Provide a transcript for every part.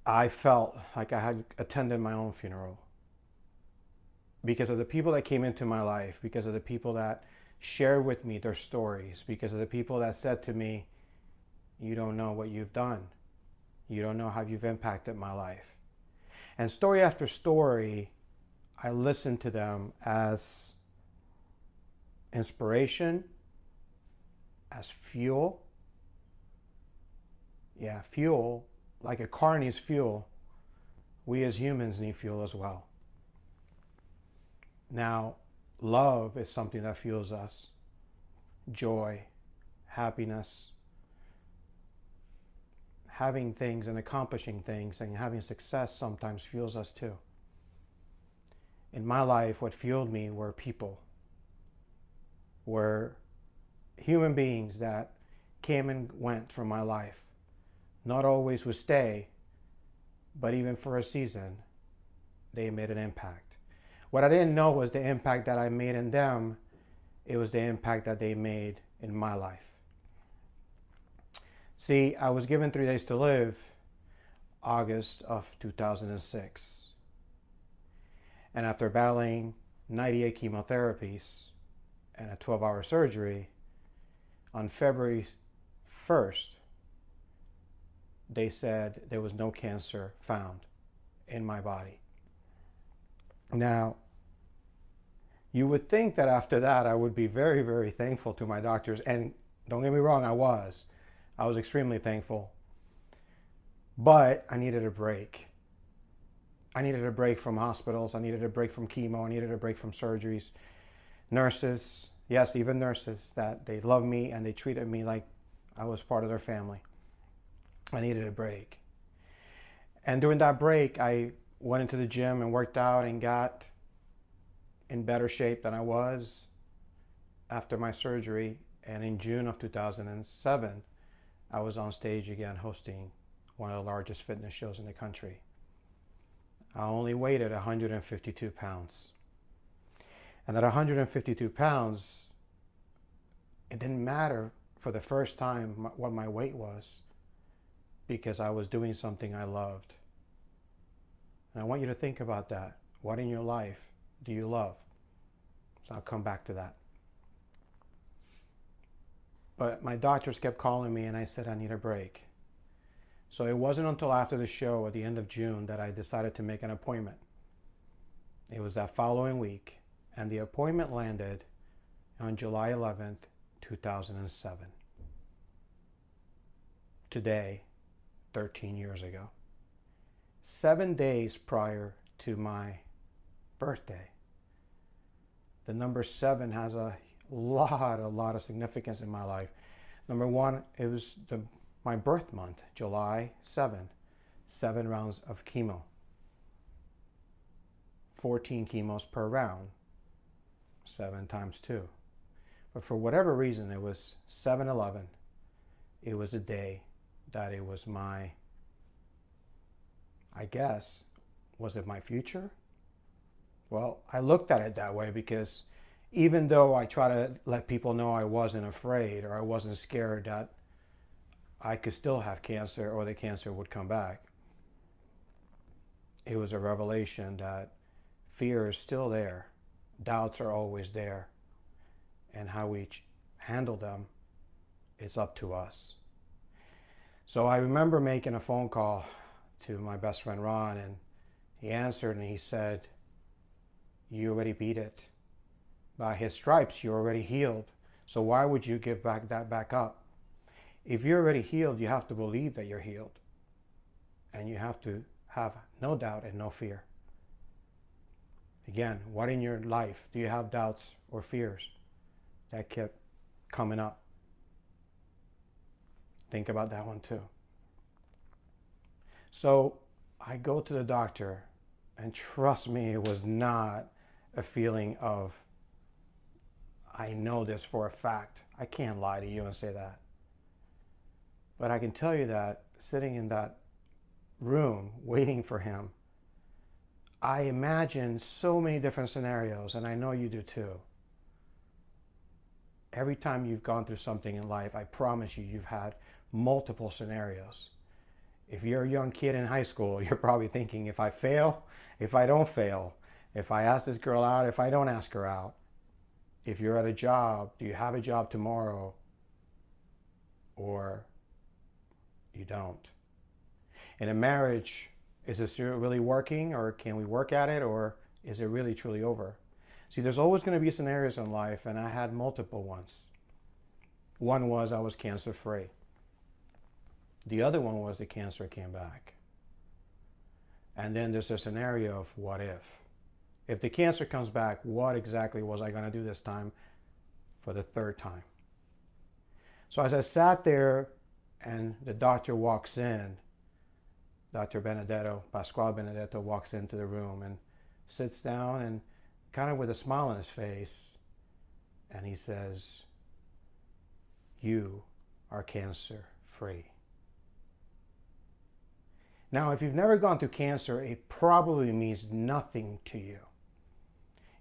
I felt like I had attended my own funeral because of the people that came into my life, because of the people that shared with me their stories, because of the people that said to me, you don't know what you've done. You don't know how you've impacted my life. And story after story, I listened to them as inspiration, as fuel. Yeah, fuel, like a car needs fuel, we as humans need fuel as well. Now, love is something that fuels us. Joy, happiness, having things and accomplishing things and having success sometimes fuels us too. In my life, what fueled me were people, were human beings that came and went from my life. Not always would stay, but even for a season, they made an impact. What I didn't know was the impact that I made in them, it was the impact that they made in my life. See, I was given 3 days to live, August of 2006. And after battling 98 chemotherapies and a 12-hour surgery, on February 1st, they said there was no cancer found in my body. Now, you would think that after that I would be very, very thankful to my doctors. And don't get me wrong, I was. I was extremely thankful. But I needed a break. I needed a break from hospitals. I needed a break from chemo. I needed a break from surgeries. Nurses, yes, even nurses, that they loved me and they treated me like I was part of their family. I needed a break. And during that break, I went into the gym and worked out and got in better shape than I was after my surgery. And in June of 2007, I was on stage again hosting one of the largest fitness shows in the country. I only weighed 152 pounds. And at 152 pounds, it didn't matter for the first time what my weight was, because I was doing something I loved. And I want you to think about that. What in your life do you love? So I'll come back to that. But my doctors kept calling me and I said I need a break. So it wasn't until after the show at the end of June that I decided to make an appointment. It was that following week, and the appointment landed on July 11th, 2007. Today, 13 years ago. 7 days prior to my birthday. The number 7 has a lot of significance in my life. Number one, it was my birth month, July 7. 7 rounds of chemo. 14 chemos per round. 7 times 2. But for whatever reason, it was 7/11. It was a day that it was my, I guess, was it my future? Well, I looked at it that way because even though I try to let people know I wasn't afraid or I wasn't scared that I could still have cancer or the cancer would come back, it was a revelation that fear is still there. Doubts are always there. And how we handle them is up to us. So I remember making a phone call to my best friend Ron, and he answered and he said, you already beat it. By his stripes, you're already healed. So why would you give that back up? If you're already healed, you have to believe that you're healed. And you have to have no doubt and no fear. Again, what in your life do you have doubts or fears that kept coming up? Think about that one too. So I go to the doctor, and trust me, it was not a feeling of, I know this for a fact. I can't lie to you and say that. But I can tell you that sitting in that room waiting for him, I imagine so many different scenarios, and I know you do too. Every time you've gone through something in life, I promise you, you've had multiple scenarios. If you're a young kid in high school, you're probably thinking, if I fail, if I don't fail, if I ask this girl out, if I don't ask her out. If you're at a job, do you have a job tomorrow or you don't? In a marriage, is this really working, or can we work at it, or is it really truly over? See, there's always going to be scenarios in life, and I had multiple ones. One was I was cancer free. The other one was the cancer came back. And then there's a scenario of what if. If the cancer comes back, what exactly was I going to do this time for the third time? So as I sat there and the doctor walks in, Dr. Benedetto, Pasquale Benedetto, walks into the room and sits down and kind of with a smile on his face, and he says, "You are cancer free." Now, if you've never gone through cancer, it probably means nothing to you.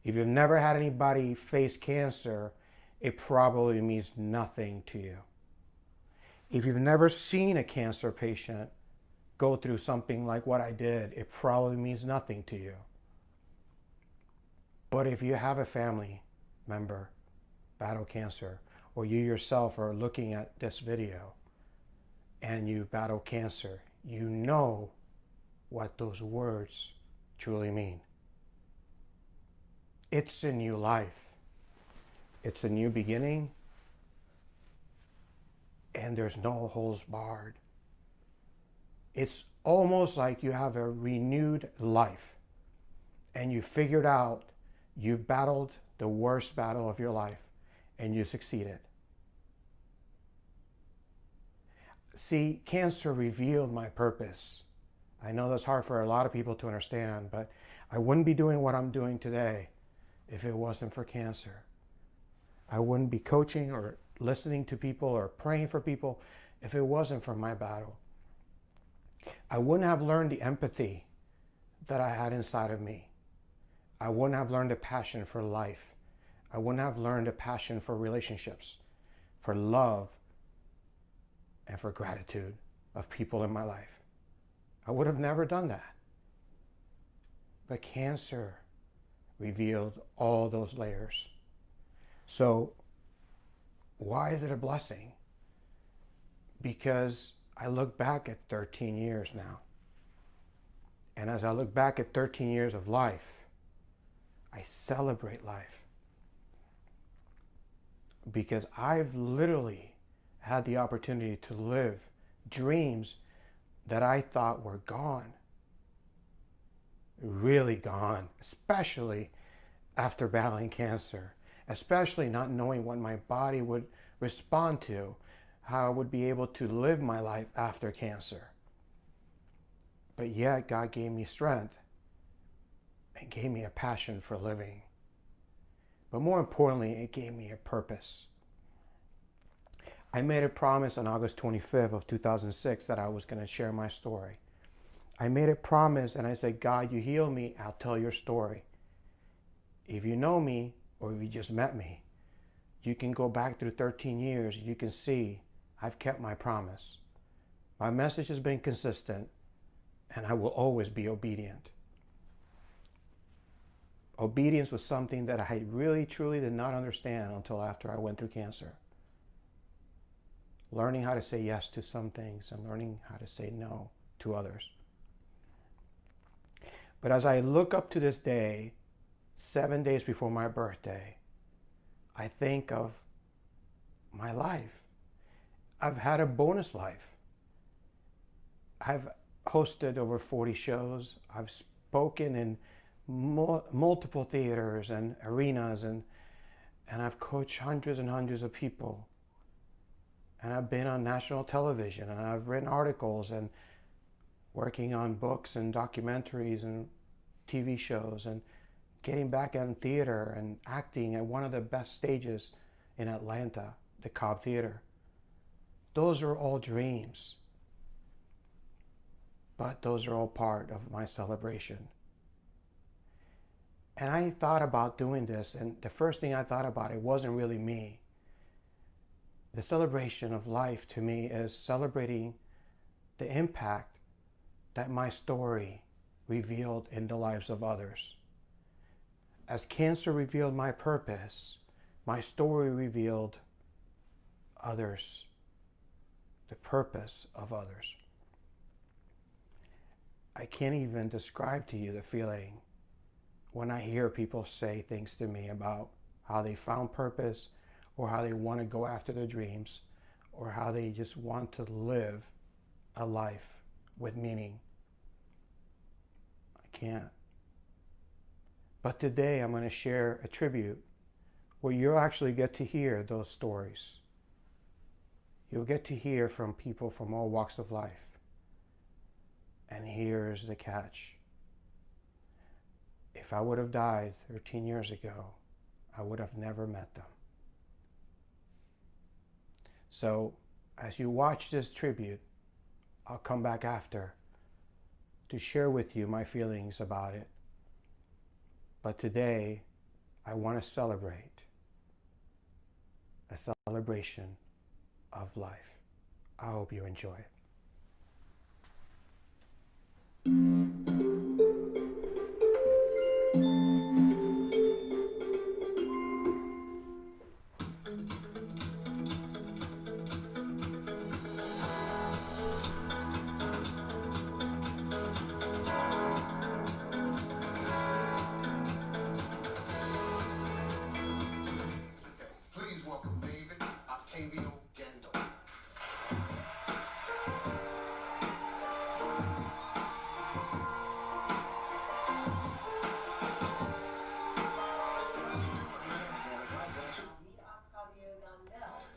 If you've never had anybody face cancer, it probably means nothing to you. If you've never seen a cancer patient go through something like what I did, it probably means nothing to you. But if you have a family member battle cancer, or you yourself are looking at this video and you battle cancer, you know what those words truly mean. It's a new life. It's a new beginning, and there's no holds barred. It's almost like you have a renewed life, and you figured out you've battled the worst battle of your life, and you succeeded. See, cancer revealed my purpose. I know that's hard for a lot of people to understand, but I wouldn't be doing what I'm doing today if it wasn't for cancer. I wouldn't be coaching or listening to people or praying for people if it wasn't for my battle. I wouldn't have learned the empathy that I had inside of me. I wouldn't have learned a passion for life. I wouldn't have learned a passion for relationships, for love, and for gratitude of people in my life. I would have never done that. But cancer revealed all those layers. So why is it a blessing? Because I look back at 13 years now. And as I look back at 13 years of life, I celebrate life. Because I've literally had the opportunity to live dreams that I thought were gone. Really gone, especially after battling cancer, especially not knowing what my body would respond to, how I would be able to live my life after cancer. But yet God gave me strength and gave me a passion for living. But more importantly, it gave me a purpose. I made a promise on August 25th of 2006 that I was going to share my story. I made a promise and I said, God, you heal me, I'll tell your story. If you know me or if you just met me, you can go back through 13 years. You can see I've kept my promise. My message has been consistent and I will always be obedient. Obedience was something that I really, truly did not understand until after I went through cancer. Learning how to say yes to some things and learning how to say no to others. But as I look up to this day, 7 days before my birthday, I think of my life. I've had a bonus life. I've hosted over 40 shows. I've spoken in multiple theaters and arenas, and I've coached hundreds and hundreds of people. And I've been on national television, and I've written articles and working on books and documentaries and TV shows and getting back in theater and acting at one of the best stages in Atlanta, the Cobb Theater. Those are all dreams, but those are all part of my celebration. And I thought about doing this, and the first thing I thought about, it wasn't really me. The celebration of life to me is celebrating the impact that my story revealed in the lives of others. As cancer revealed my purpose, my story revealed others, the purpose of others. I can't even describe to you the feeling when I hear people say things to me about how they found purpose, or how they want to go after their dreams, or how they just want to live a life with meaning. I can't. But today I'm going to share a tribute where you'll actually get to hear those stories. You'll get to hear from people from all walks of life. And here's the catch. If I would have died 13 years ago, I would have never met them. So, as you watch this tribute, I'll come back after to share with you my feelings about it. But today, I want to celebrate a celebration of life. I hope you enjoy it. Please welcome David Octavio Gandell.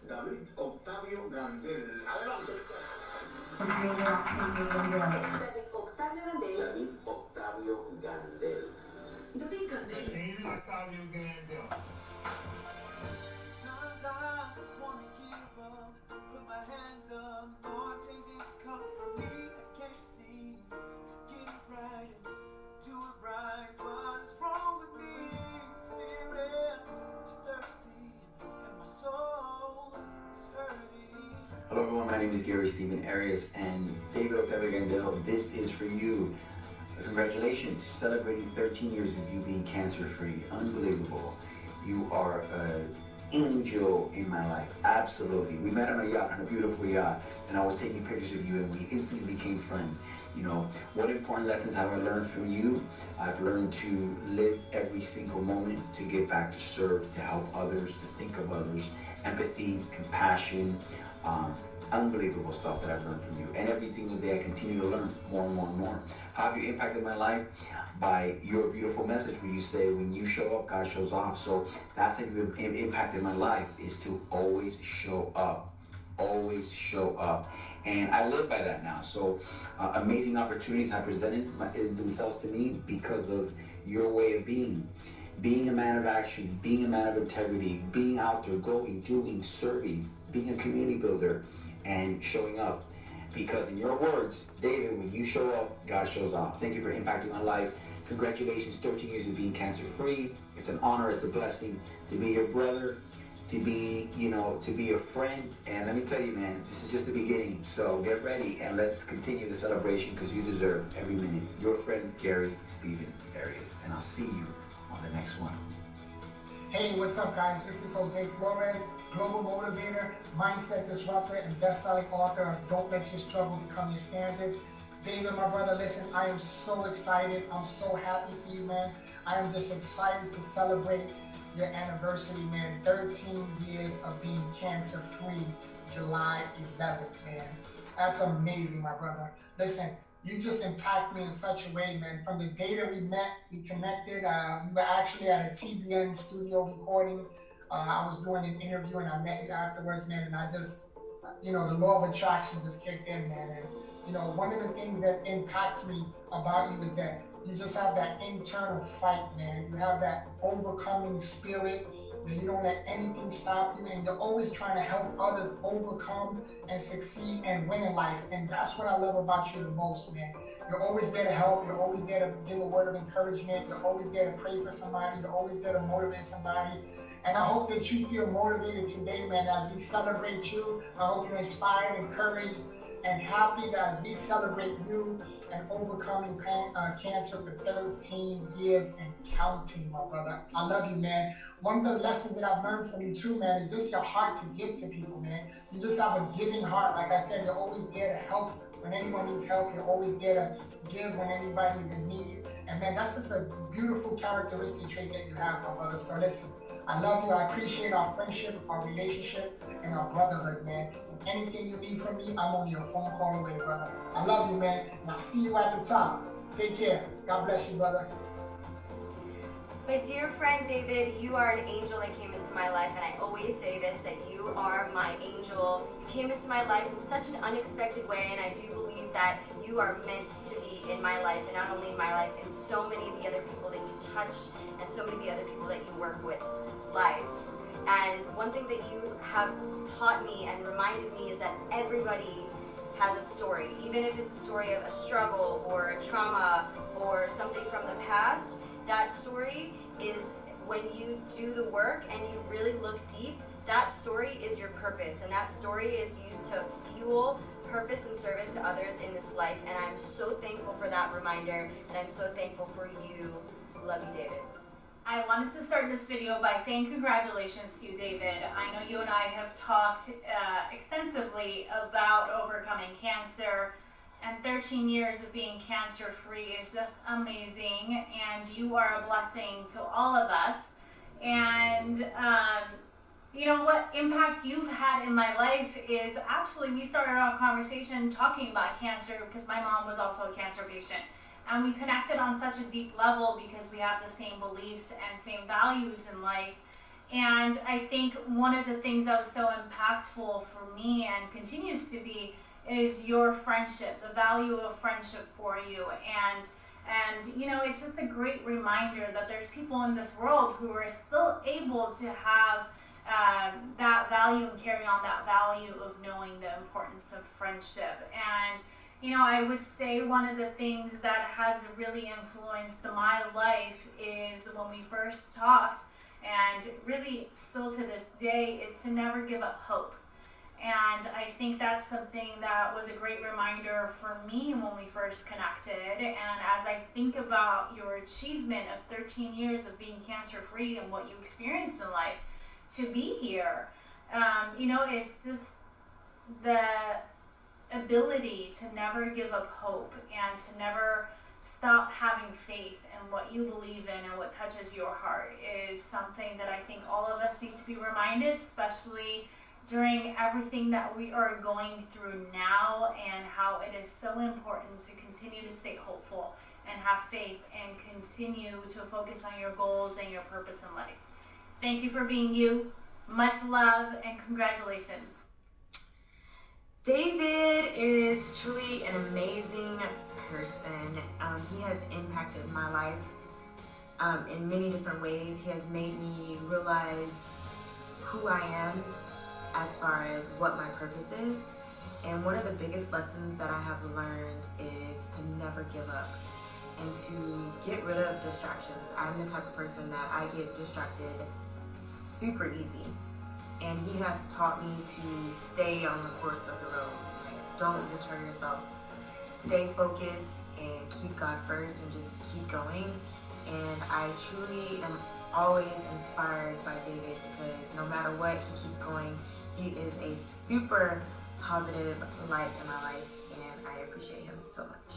David Octavio Gandell. Adelante. David Octavio Gandell. David Octavio Gandell. David Gandell. David Octavio Gandell. Times I wanna give up, put my hands up, Lord, take this cup from me. I can't seem to get it right and do it right. What is wrong with me? Spirit is thirsty and my soul is hurting. Hello everyone, my name is Stephen Arias, and David Octavio Gandell, this is for you. Congratulations, celebrating 13 years of you being cancer-free. Unbelievable. You are an angel in my life, absolutely. We met on a yacht, on a beautiful yacht, and I was taking pictures of you, and we instantly became friends. You know, what important lessons have I learned from you? I've learned to live every single moment, to get back to serve, to help others, to think of others, empathy, compassion, unbelievable stuff that I've learned from you. And every single day I continue to learn more and more and more. How have you impacted my life? By your beautiful message where you say, when you show up, God shows off. So that's how you've impacted my life, is to always show up. Always show up. And I live by that now. So amazing opportunities have presented themselves to me because of your way of being. Being a man of action, being a man of integrity, being out there, going, doing, serving, being a community builder, and showing up. Because in your words, David, when you show up, God shows off. Thank you for impacting my life. Congratulations, 13 years of being cancer-free. It's an honor, it's a blessing to be your brother, to be, to be a friend. And let me tell you, man, this is just the beginning. So get ready and let's continue the celebration, because you deserve every minute. Your friend, Stephen Arias. And I'll see you on the next one. Hey, what's up, guys? This is Jose Flores, global motivator, mindset disruptor, and best-selling author of Don't Let Your Struggle Become Your Standard. David, my brother, listen, I am so excited. I'm so happy for you, man. I am just excited to celebrate your anniversary, man. 13 years of being cancer-free, July 11th, man. That's amazing, my brother. Listen, you just impact me in such a way, man. From the day that we met, we connected. We were actually at a TBN studio recording. I was doing an interview and I met you afterwards, man. And I just, the law of attraction just kicked in, man. And, one of the things that impacts me about you is that you just have that internal fight, man. You have that overcoming spirit, that you don't let anything stop you, and you're always trying to help others overcome and succeed and win in life. And that's what I love about you the most, man. You're always there to help. You're always there to give a word of encouragement. You're always there to pray for somebody. You're always there to motivate somebody. And I hope that you feel motivated today, man, as we celebrate you. I hope you're inspired, encouraged, and happy that as we celebrate you and overcoming cancer for 13 years and counting, my brother. I love you, man. One of the lessons that I've learned from you too, man, is just your heart to give to people, man. You just have a giving heart. Like I said, you're always there to help when anyone needs help. You're always there to give when anybody's in need. And man, that's just a beautiful characteristic trait that you have, my brother. So listen, I love you. I appreciate our friendship, our relationship, and our brotherhood, man. And anything you need from me, I'm only a phone call away, brother. I love you, man. And I'll see you at the top. Take care. God bless you, brother. My dear friend David, you are an angel that came into my life, and I always say this, that you are my angel. You came into my life in such an unexpected way, and I do believe that you are meant to be in my life, and not only in my life, in so many of the other people that you touch, and so many of the other people that you work with's lives. And one thing that you have taught me and reminded me is that everybody has a story, even if it's a story of a struggle or a trauma or something from the past. That story is when you do the work and you really look deep, that story is your purpose, and that story is used to fuel purpose and service to others in this life. And I'm so thankful for that reminder, and I'm so thankful for you. Love you, David. I wanted to start this video by saying congratulations to you, David. I know you and I have talked extensively about overcoming cancer, and 13 years of being cancer-free is just amazing, and you are a blessing to all of us. And you know what impact you've had in my life is actually, we started our conversation talking about cancer because my mom was also a cancer patient. And we connected on such a deep level because we have the same beliefs and same values in life. And I think one of the things that was so impactful for me and continues to be is your friendship, the value of friendship for you. And you know, it's just a great reminder that there's people in this world who are still able to have that value and carry on that value of knowing the importance of friendship. And you know, I would say one of the things that has really influenced my life is when we first talked, and really still to this day, is to never give up hope. And I think that's something that was a great reminder for me when we first connected. And as I think about your achievement of 13 years of being cancer-free and what you experienced in life, to be here, you know, it's just the ability to never give up hope and to never stop having faith in what you believe in and what touches your heart is something that I think all of us need to be reminded, especially during everything that we are going through now, and how it is so important to continue to stay hopeful and have faith and continue to focus on your goals and your purpose in life. Thank you for being you. Much love and congratulations. David is truly an amazing person. He has impacted my life in many different ways. He has made me realize who I am as far as what my purpose is. And one of the biggest lessons that I have learned is to never give up and to get rid of distractions. I'm the type of person that I get distracted super easy. And he has taught me to stay on the course of the road. Don't deter yourself. Stay focused and keep God first and just keep going. And I truly am always inspired by David because no matter what, he keeps going. He is a super positive light in my life, and I appreciate him so much.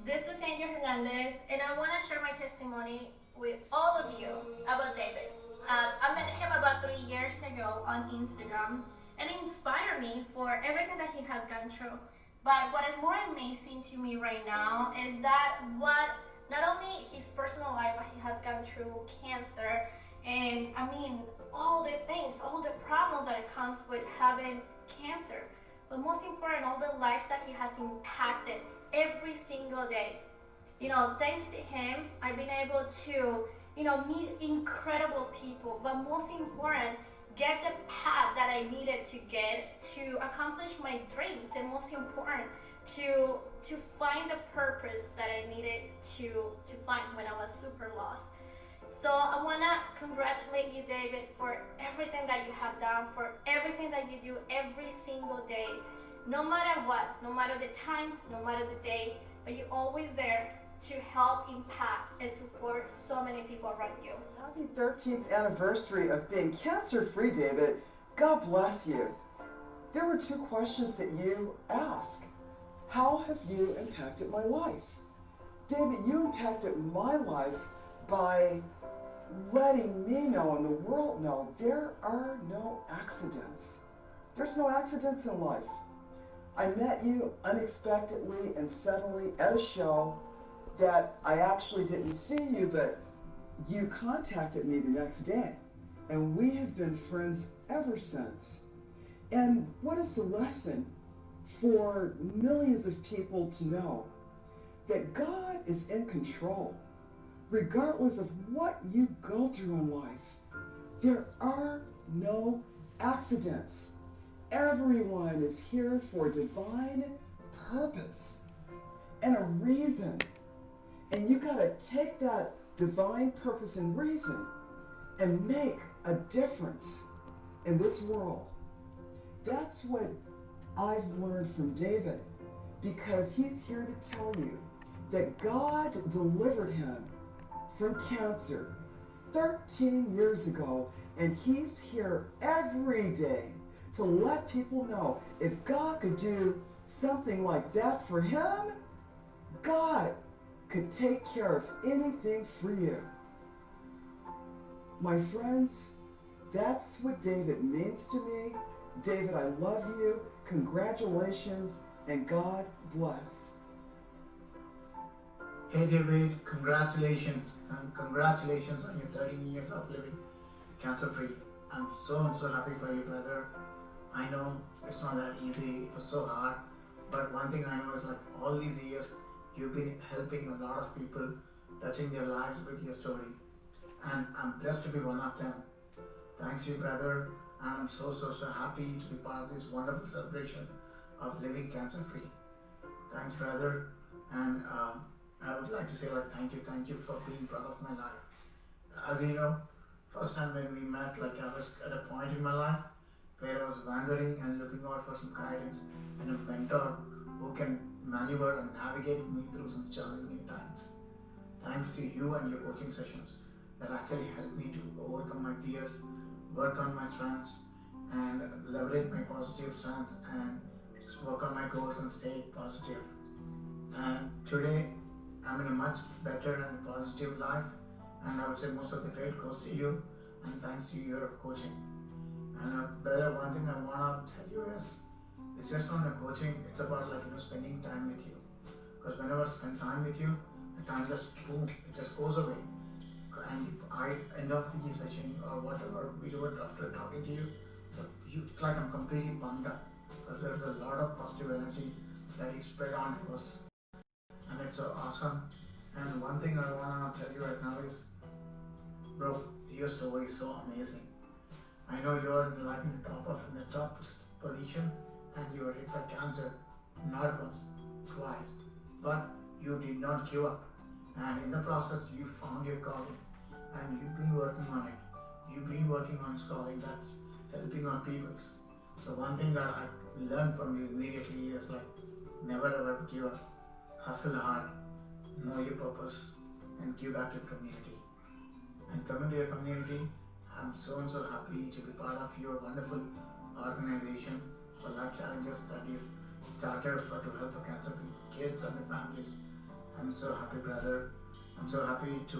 This is Angel Hernandez, and I want to share my testimony with all of you about David. I met him about 3 years ago on Instagram, and it inspired me for everything that he has gone through. But what is more amazing to me right now is that not only his personal life, what he has gone through, cancer, and I mean all the things, all the problems that it comes with having cancer, but most important, all the lives that he has impacted every single day. You know, thanks to him, I've been able to, you know, meet incredible people, but most important, get the path that I needed to get to accomplish my dreams, and most important, to find the purpose that I needed to find when I was super lost. So I want to congratulate you, David, for everything that you have done, for everything that you do every single day. No matter what, no matter the time, no matter the day, but you're always there to help impact and support so many people around you. Happy 13th anniversary of being cancer-free, David. God bless you. There were two questions that you asked. How have you impacted my life? David, you impacted my life by letting me know and the world know there are no accidents. There's no accidents in life. I met you unexpectedly and suddenly at a show that I actually didn't see you, but you contacted me the next day, and we have been friends ever since. And what is the lesson for millions of people to know? That God is in control, regardless of what you go through in life. There are no accidents. Everyone is here for divine purpose and a reason. And you gotta take that divine purpose and reason and make a difference in this world. That's what I've learned from David, because he's here to tell you that God delivered him from cancer 13 years ago, and he's here every day to let people know if God could do something like that for him, God could take care of anything for you. My friends, that's what David means to me. David, I love you. Congratulations, and God bless. Hey David, congratulations, and congratulations on your 13 years of living cancer-free. I'm so happy for you, brother. I know it's not that easy, it was so hard, but one thing I know is like all these years, you've been helping a lot of people, touching their lives with your story. And I'm blessed to be one of them. Thanks to you, brother, and I'm so happy to be part of this wonderful celebration of living cancer-free. Thanks, brother, and I would like to say like thank you for being part of my life. As you know, first time when we met, like I was at a point in my life where I was wandering and looking out for some guidance and a mentor who can maneuver and navigate me through some challenging times. Thanks to you and your coaching sessions that actually helped me to overcome my fears, work on my strengths, and leverage my positive strengths and work on my goals and stay positive. And today, I'm in a much better and positive life, and I would say most of the credit goes to you, and thanks to your coaching. And brother, one thing I want to tell you is, it's just not a coaching, it's about like, spending time with you. Because whenever I spend time with you, the time just boom, it just goes away. And I end up the session or whatever we do it after talking to you, it's like I'm completely pumped up because there's a lot of positive energy that is spread on us, and it's so awesome. And one thing I want to tell you right now is, bro, your story is so amazing. I know you're in life in the top position, and you were hit by cancer, not once, twice, but you did not give up. And in the process, you found your calling, and you've been working on it. You've been working on this calling that's helping on people. So one thing that I learned from you immediately is like, never ever give up. Hustle hard, know your purpose, and give back to the community. And coming to your community, I'm so happy to be part of your wonderful organization for life challenges that you've started to help the cancer-free kids and the families. I'm so happy, brother. I'm so happy to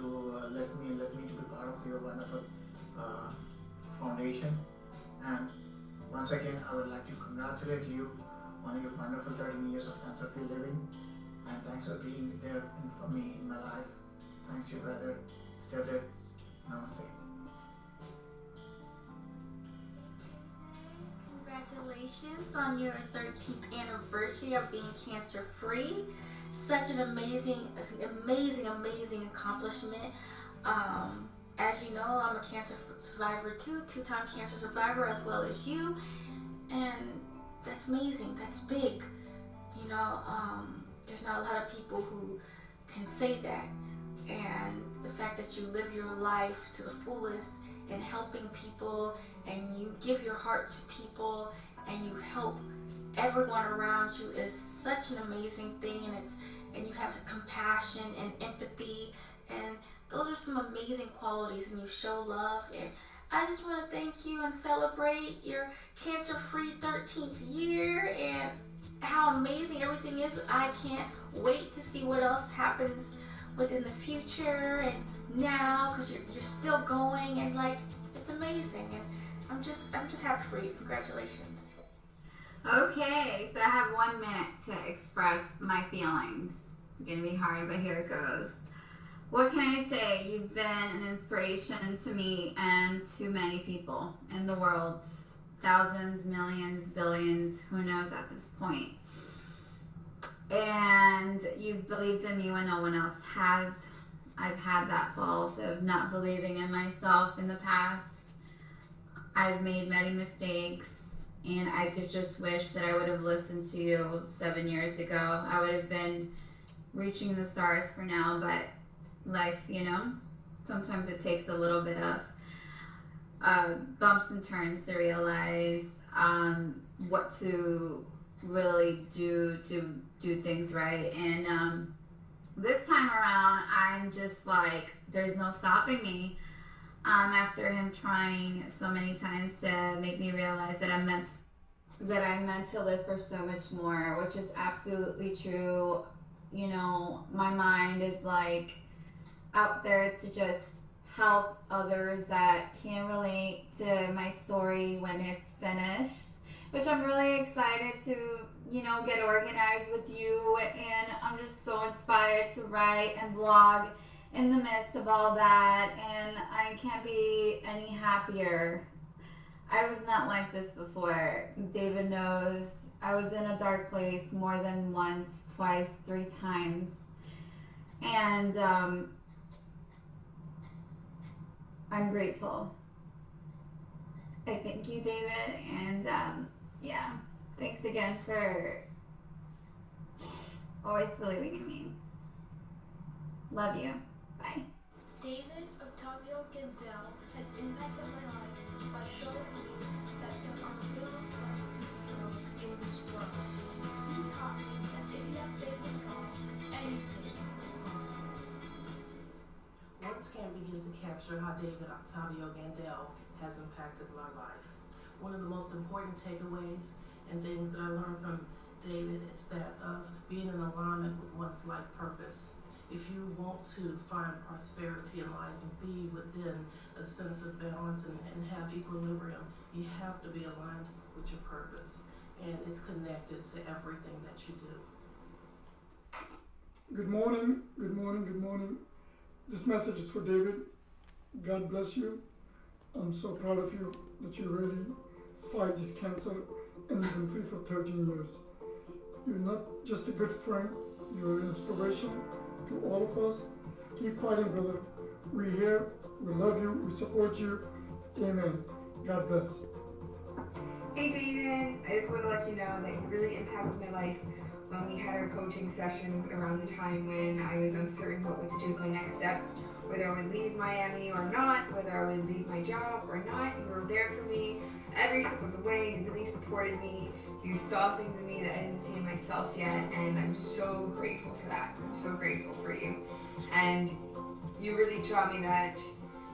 let me to be part of your wonderful foundation. And once again, I would like to congratulate you on your wonderful 13 years of cancer-free living. And thanks for being there for me in my life. Thanks to you, brother. Stay there. Namaste. Congratulations on your 13th anniversary of being cancer-free. Such an amazing accomplishment. As you know, I'm a cancer survivor too, two-time cancer survivor as well as you, and that's amazing. That's big. There's not a lot of people who can say that, and the fact that you live your life to the fullest and helping people, and you give your heart to people, and you help everyone around you is such an amazing thing, and you have compassion and empathy, and those are some amazing qualities, and you show love. And I just want to thank you and celebrate your cancer-free 13th year and how amazing everything is. I can't wait to see what else happens within the future and now, because you're still going, and like, it's amazing, and I'm just happy for you. Congratulations. Okay, so I have 1 minute to express my feelings. It's gonna be hard, but here it goes. What can I say? You've been an inspiration to me and to many people in the world. Thousands, millions, billions, who knows at this point. And you've believed in me when no one else has. I've had that fault of not believing in myself in the past. I've made many mistakes, and I could just wish that I would have listened to you 7 years ago. I would have been reaching the stars for now, but life, you know, sometimes it takes a little bit of bumps and turns to realize what to really do to do things right. And this time around, I'm just like, there's no stopping me. After him trying so many times to make me realize that I'm meant to live for so much more, which is absolutely true. You know, my mind is like out there to just help others that can relate to my story when it's finished, which I'm really excited to, you know, get organized with you. And I'm just so inspired to write and blog in the midst of all that, and I can't be any happier. I was not like this before. David knows I was in a dark place more than once, twice, 3 times. And I'm grateful. I thank you, David, and yeah, thanks again for always believing in me. Love you. Bye. David Octavio Gandell has impacted my life by showing me that there are real life superheroes in this world. He taught me that if you have faith in God, anything is possible. Words can't begin to capture how David Octavio Gandell has impacted my life. One of the most important takeaways and things that I learned from David is that of being in alignment with one's life purpose. If you want to find prosperity in life and be within a sense of balance and have equilibrium, you have to be aligned with your purpose. And it's connected to everything that you do. Good morning, good morning, good morning. This message is for David. God bless you. I'm so proud of you that you really fight this cancer and you've been free for 13 years. You're not just a good friend, you're an inspiration to all of us. Keep fighting, brother. We're here, we love you, we support you. Amen. God bless. Hey David, I just want to let you know that you really impacted my life when we had our coaching sessions around the time when I was uncertain what to do with my next step, whether I would leave Miami or not, whether I would leave my job or not. You were there for me every step of the way. You really supported me. You saw things in me that I didn't see in myself yet, and I'm so grateful for that. I'm so grateful for you. And you really taught me that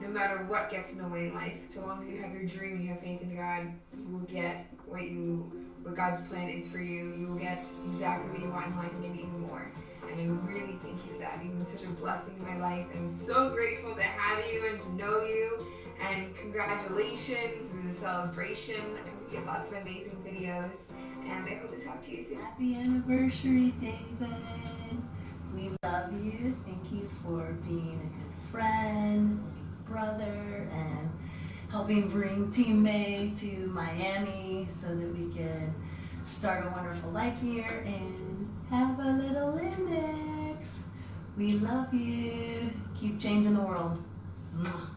no matter what gets in the way in life, so long as you have your dream and you have faith in God, you will get what God's plan is for you. You will get exactly what you want in life and maybe even more. And I really thank you for that. You've been such a blessing in my life. I'm so grateful to have you and to know you. And congratulations. This is a celebration. I hope you get lots of amazing videos. And I hope to talk to you soon. Happy anniversary, David. We love you. Thank you for being a good friend, brother, and helping bring Team May to Miami so that we could start a wonderful life here and have a little Linux. We love you. Keep changing the world. Mwah.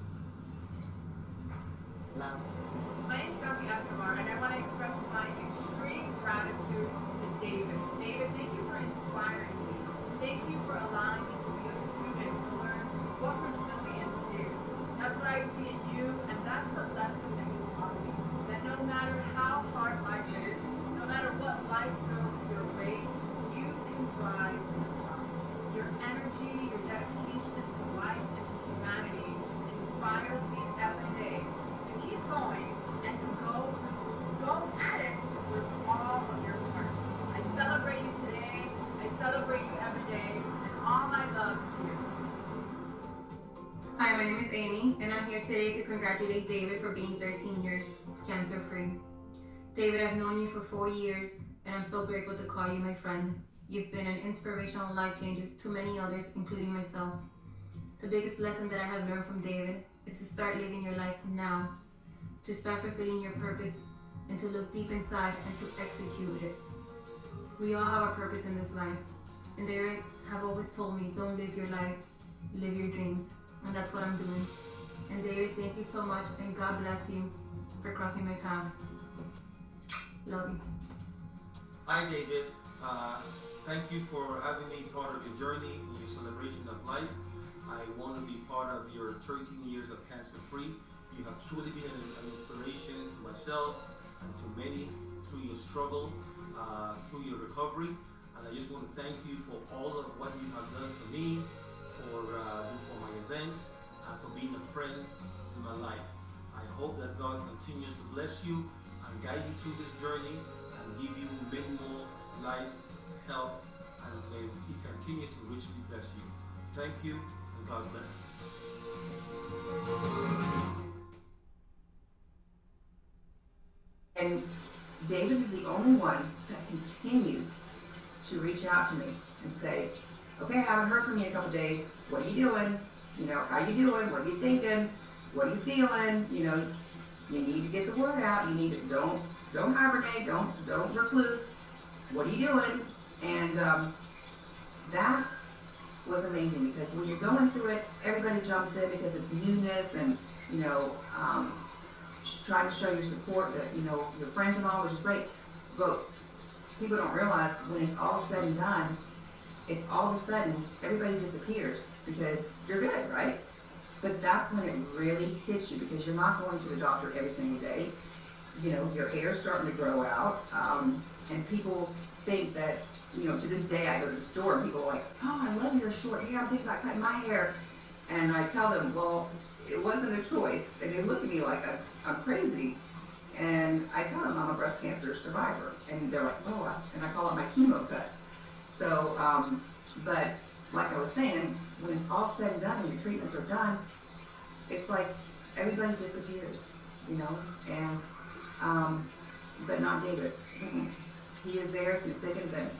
Love. My name is Dr. Escobar, and I want to express my extreme gratitude to David. David, thank you for inspiring me. Thank you for allowing me to be a student, to learn I see in you, and that's the lesson that you taught me. That no matter how hard life is, no matter what life throws your way, you can rise to the top. Your energy, your dedication to life and to humanity inspires me every day to keep going and to go at it with all of your heart. I celebrate you today. I celebrate you every day, and all my love to you. Hi, my name is Amy, and I'm here today to congratulate David for being 13 years cancer-free. David, I've known you for 4 years, and I'm so grateful to call you my friend. You've been an inspirational life changer to many others, including myself. The biggest lesson that I have learned from David is to start living your life now, to start fulfilling your purpose, and to look deep inside and to execute it. We all have a purpose in this life, and David have always told me, don't live your life, live your dreams, and that's what I'm doing. And David, thank you so much, and God bless you for crossing my path. Love you. Hi David, thank you for having me part of your journey in your celebration of life. I want to be part of your 13 years of cancer-free. You have truly been an inspiration to myself and to many through your struggle, through your recovery. And I just want to thank you for all of what you have done for me, for my events, and for being a friend in my life. I hope that God continues to bless you and guide you through this journey and give you many more life, health, and may He continue to richly bless you. Thank you, and God bless. And David is the only one that continued to reach out to me and say, okay, I haven't heard from you in a couple days. What are you doing? You know, how you doing? What are you thinking? What are you feeling? You know, you need to get the word out. You need to, don't hibernate, don't recluse. What are you doing? And that was amazing, because when you're going through it, everybody jumps in because it's newness and, you know, trying to show your support, that, you know, your friends and all, which is great. But people don't realize when it's all said and done, it's all of a sudden everybody disappears because you're good, right? But that's when it really hits you, because you're not going to the doctor every single day. You know, your hair's starting to grow out, and people think that, you know, to this day I go to the store and people are like, oh, I love your short hair, I'm thinking about cutting my hair. And I tell them, well, it wasn't a choice. And they look at me like I'm crazy. And I tell them I'm a breast cancer survivor. And they're like, oh, and I call it my chemo cut. So, but like I was saying, when it's all said and done and your treatments are done, it's like everybody disappears, you know, and, but not David. He is there through thick and thin.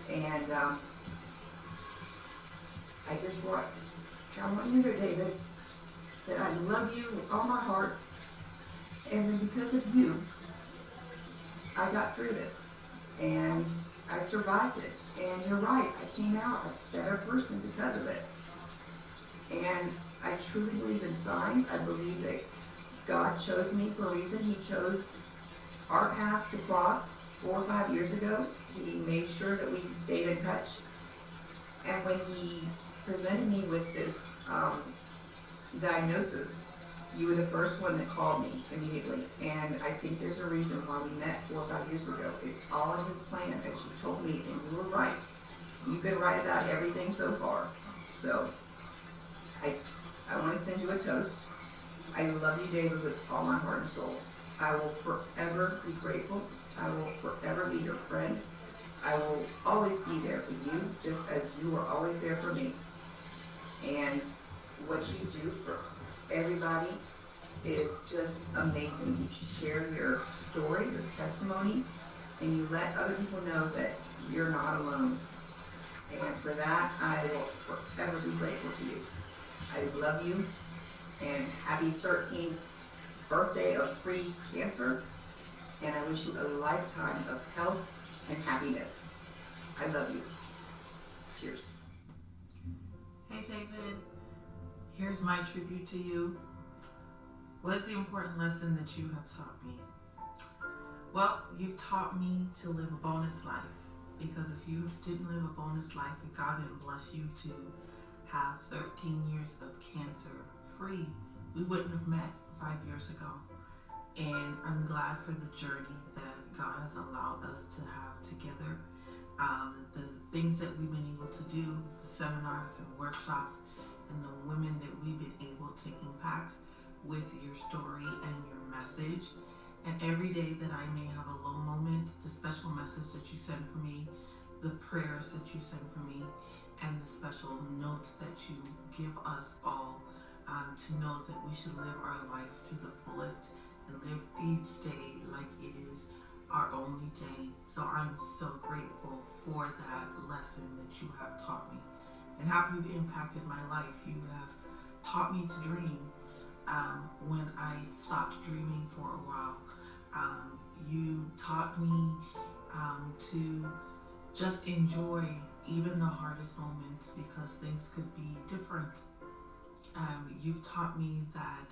And I just want you to know, David, that I love you with all my heart. And then because of you, I got through this. And I survived it. And you're right, I came out a better person because of it. And I truly believe in signs. I believe that God chose me for a reason. He chose our paths to cross 4 or 5 years ago. He made sure that we stayed in touch. And when he presented me with this diagnosis, you were the first one that called me immediately. And I think there's a reason why we met 4 or 5 years ago. It's all in his plan, as you told me, and you were right. You've been right about everything so far. So I want to send you a toast. I love you, David, with all my heart and soul. I will forever be grateful. I will forever be your friend. I will always be there for you, just as you are always there for me. And what you do for everybody is just amazing. You share your story, your testimony, and you let other people know that you're not alone. And for that, I will forever be grateful to you. I love you, and happy 13th birthday of free cancer, and I wish you a lifetime of health and happiness. I love you. Cheers. Hey David, here's my tribute to you. What is the important lesson that you have taught me? Well, you've taught me to live a bonus life, because if you didn't live a bonus life, if God didn't bless you to have 13 years of cancer free, we wouldn't have met 5 years ago. And I'm glad for the journey that God has allowed us to have together. The things that we've been able to do, the seminars and workshops, and the women that we've been able to impact with your story and your message. And every day that I may have a low moment, the special message that you send for me, the prayers that you send for me, and the special notes that you give us all to know that we should live our life to the fullest and live each day like it is our only day. So I'm so grateful for that lesson that you have taught me and how you've impacted my life. You have taught me to dream when I stopped dreaming for a while. You taught me to just enjoy even the hardest moments because things could be different. You've taught me that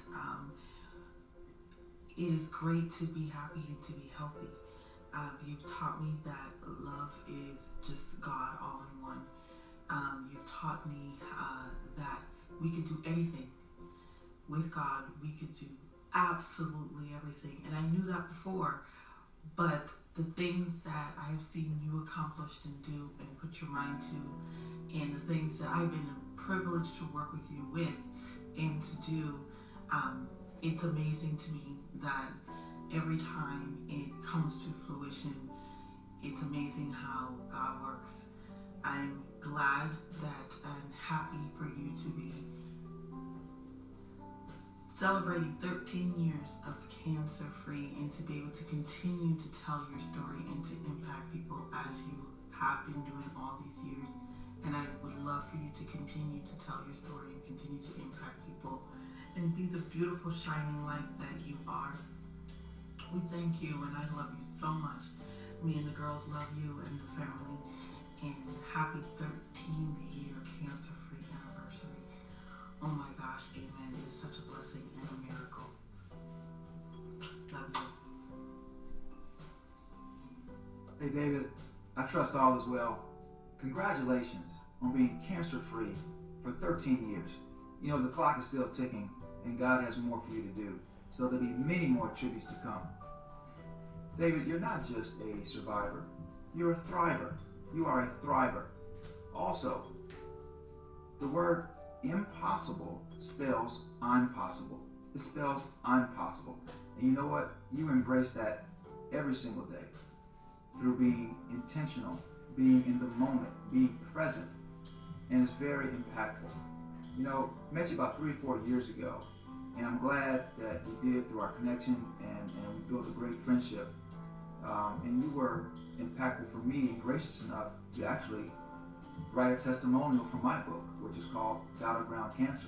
it is great to be happy and to be healthy. You've taught me that love is just God all in one. You've taught me that we could do anything. With God, we could do absolutely everything. And I knew that before, but the things that I have seen you accomplish and do and put your mind to, and the things that I've been privileged to work with you with and to do, it's amazing to me that every time it comes to fruition, it's amazing how God works. I'm glad that and happy for you to be celebrating 13 years of cancer-free and to be able to continue to tell your story and to impact people as you have been doing all these years. And I would love for you to continue to tell your story and continue to impact people and be the beautiful shining light that you are. We thank you and I love you so much. Me and the girls love you and the family. And happy 13th year cancer-free anniversary. Oh my gosh, amen. It is such a blessing and a miracle. Love you. Hey David, I trust all is well. Congratulations on being cancer-free for 13 years. You know, the clock is still ticking and God has more for you to do. So there'll be many more tributes to come. David, you're not just a survivor, you're a thriver. You are a thriver. Also, the word impossible spells I'm possible. It spells I'm possible. And you know what? You embrace that every single day through being intentional, being in the moment, being present. And it's very impactful. You know, I met you about 3 or 4 years ago, and I'm glad that we did through our connection and we built a great friendship. And you were impactful for me and gracious enough to actually write a testimonial for my book, which is called Battleground Cancer,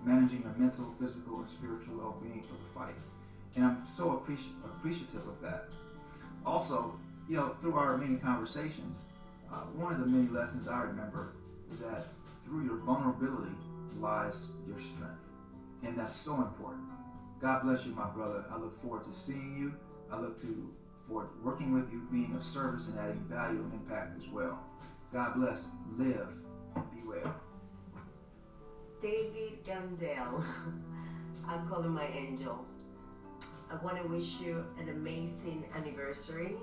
Managing Your Mental, Physical, and Spiritual Well-Being for the Fight. And I'm so appreciative of that. Also, you know, through our many conversations, one of the many lessons I remember is that through your vulnerability lies your strength. And that's so important. God bless you, my brother. I look forward to seeing you. I look forward to working with you, being of service and adding value and impact as well. God bless. Live and be well. David Gandell. I call him my angel. I want to wish you an amazing anniversary.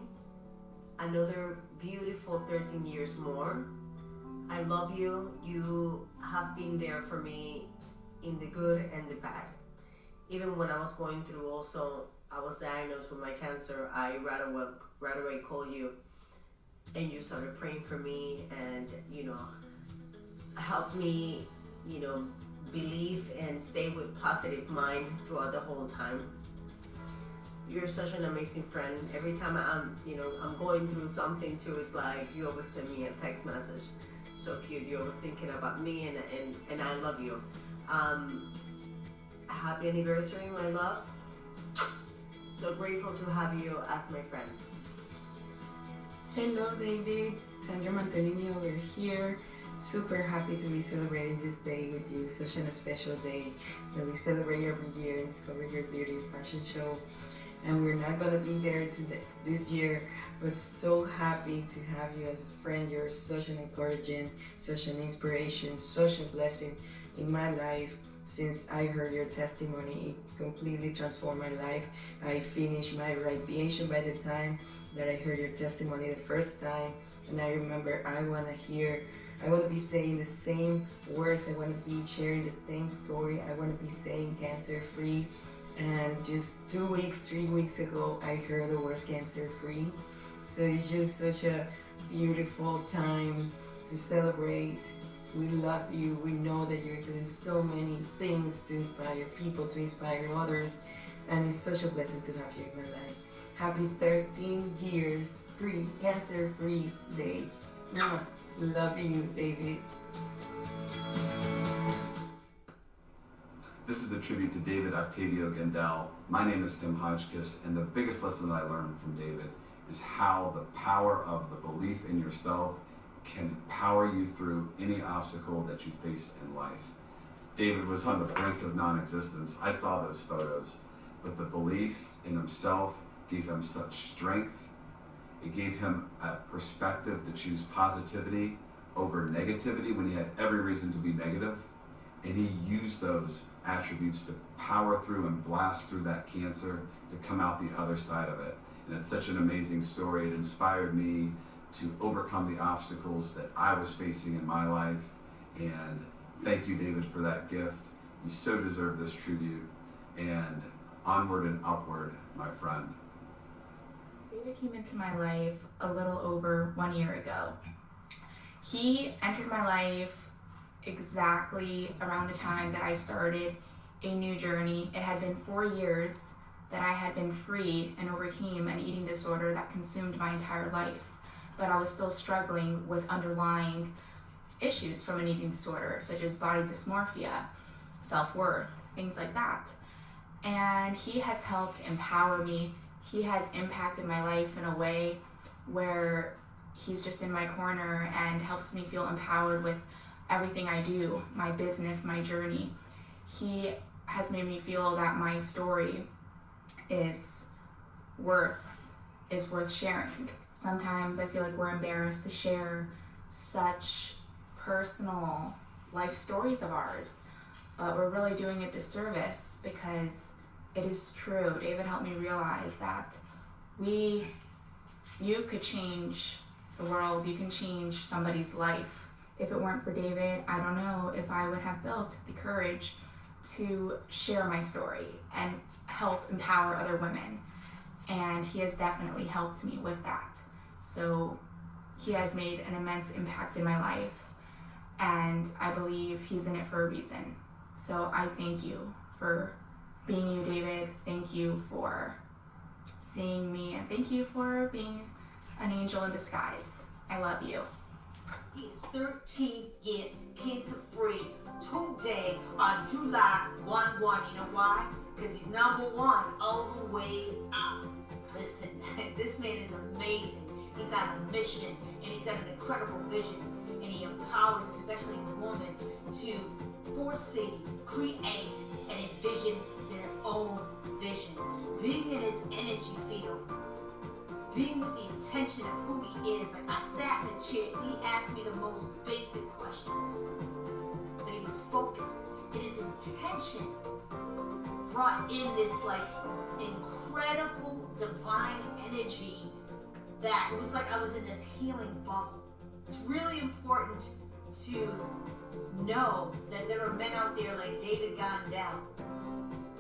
Another beautiful 13 years more. I love you. You have been there for me in the good and the bad. Even when I was going through also, I was diagnosed with my cancer, I right away called you and you started praying for me and, you know, helped me, you know, believe and stay with positive mind throughout the whole time. You're such an amazing friend. Every time I'm going through something too, it's like you always send me a text message. So cute. You're always thinking about me and I love you. Happy anniversary, my love. So grateful to have you as my friend. Hello David, Sandra Mantelini over here. Super happy to be celebrating this day with you. Such a special day that we celebrate every year, Discover Your Beauty fashion show. And we're not gonna be there this year, but so happy to have you as a friend. You're such an encouraging, such an inspiration, such a blessing in my life. Since I heard your testimony, it completely transformed my life. I finished my radiation by the time that I heard your testimony the first time. And I remember I want to be saying the same words. I want to be sharing the same story. I want to be saying cancer free. And just 3 weeks ago, I heard the words cancer free. So it's just such a beautiful time to celebrate. We love you. We know that you're doing so many things to inspire people, to inspire others. And it's such a blessing to have you in my life. Happy 13 years free, cancer-free day. Love you, David. This is a tribute to David Octavio Gandell. My name is Tim Hodgkiss, and the biggest lesson that I learned from David is how the power of the belief in yourself can power you through any obstacle that you face in life. David was on the brink of non-existence. I saw those photos, but the belief in himself gave him such strength. It gave him a perspective to choose positivity over negativity when he had every reason to be negative. And he used those attributes to power through and blast through that cancer to come out the other side of it. And it's such an amazing story. It inspired me to overcome the obstacles that I was facing in my life. And thank you, David, for that gift. You so deserve this tribute. And onward and upward, my friend. David came into my life a little over 1 year ago. He entered my life exactly around the time that I started a new journey. It had been 4 years that I had been free and overcame an eating disorder that consumed my entire life. But I was still struggling with underlying issues from an eating disorder, such as body dysmorphia, self-worth, things like that. And he has helped empower me. He has impacted my life in a way where he's just in my corner and helps me feel empowered with everything I do, my business, my journey. He has made me feel that my story is worth sharing. Sometimes I feel like we're embarrassed to share such personal life stories of ours, but we're really doing a disservice because it is true. David helped me realize that you could change the world, you can change somebody's life. If it weren't for David, I don't know if I would have built the courage to share my story and help empower other women. And he has definitely helped me with that. So he has made an immense impact in my life, and I believe he's in it for a reason. So I thank you for being you, David. Thank you for seeing me, and thank you for being an angel in disguise. I love you. He's 13 years cancer-free today on July 1-1. You know why? Because he's #1 all the way up. Listen, this man is amazing. He's on a mission, and he's got an incredible vision, and he empowers especially women to foresee, create, and envision their own vision. Being in his energy field, being with the intention of who he is. Like, I sat in a chair, he asked me the most basic questions, but he was focused, and his intention brought in this like incredible divine energy that it was like I was in this healing bubble. It's really important to know that there are men out there like David Gandell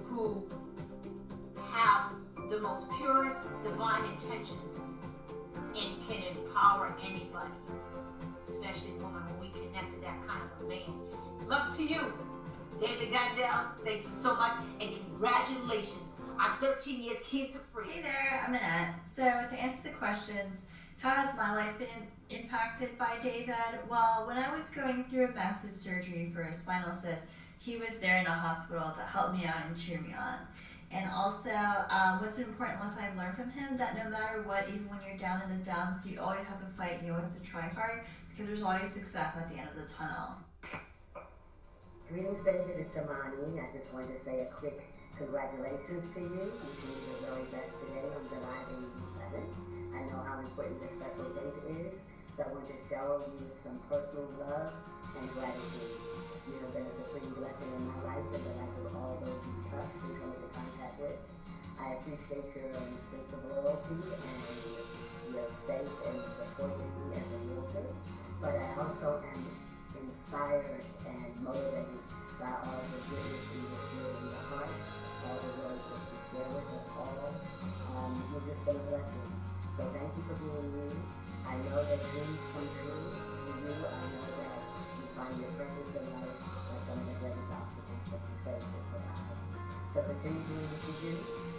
who have the most purest divine intentions and can empower anybody, especially women, when we connect to that kind of a man. Love to you, David Gandell. Thank you so much, and congratulations on 13 years cancer-free. Hey there, I'm Annette. So to answer the questions, how has my life been impacted by David? Well, when I was going through a massive surgery for a spinal cyst, he was there in the hospital to help me out and cheer me on. And also, what's an important lesson I've learned from him, that no matter what, even when you're down in the dumps, you always have to fight and you always have to try hard, because there's always success at the end of the tunnel. Greetings, David. It's Amani. I just wanted to say a quick congratulations to you. You did your very best today on July 11th. I know how important this special date is, so I want to show you some personal love and gratitude. You have been a supreme blessing in my life in the life of all those you touched and come into contact with. I appreciate your sense of loyalty and your faith and supporting me as a realtor. But I also am inspired and motivated by all the goodness you feel in your heart, all the words that you share with us all. You've just been a blessing. So thank you for being you. I know that dreams come true for you. I know that you find your purpose in life by some of the greatest obstacles that you face in your life. So continue doing what you do,